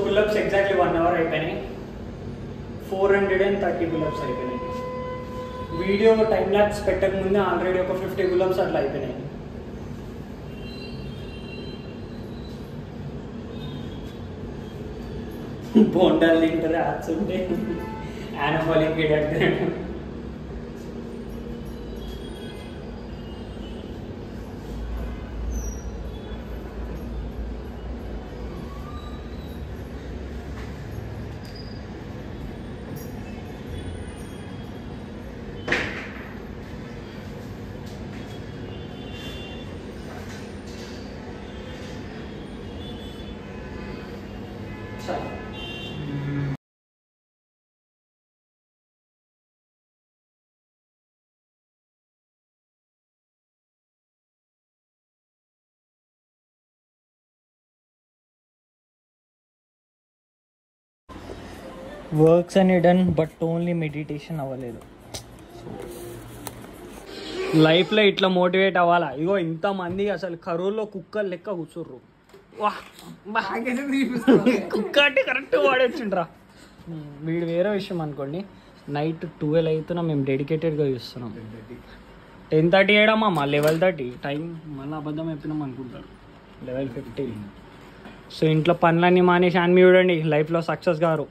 Pull-ups exactly 1 hour అయిపోయినాయి. 430 pull-ups అయిపోయినాయి. Video time lapse పెట్టకముందే already ఒక 50 పుల్అప్స్ అట్లా అయిపోయినాయి. బోండాలు తింటారు యాప్స్ ఉంటే యానఫాలిక్ అడుగుతాడు. వర్క్స్ అని డన్, బట్ ఓన్లీ మెడిటేషన్ అవ్వలేదు. లైఫ్లో ఇట్లా మోటివేట్ అవ్వాలా. ఇగో ఇంతమంది అసలు కరువులో కుక్కలు లెక్క కూర్చుర్రు. కుక్క అంటే కరెక్ట్ వాడొచ్చిండ్రా. వీడు వేరే విషయం అనుకోండి. నైట్ 12 అవుతున్నా మేము డెడికేటెడ్గా చూస్తున్నాం. 10:30 వేయడమా, మా 11:30 టైం మళ్ళీ అబద్ధం చెప్పినాం అనుకుంటారు. 11:15. సో ఇంట్లో పనులన్నీ మానేసి అన్ని చూడండి, లైఫ్లో సక్సెస్ గారు.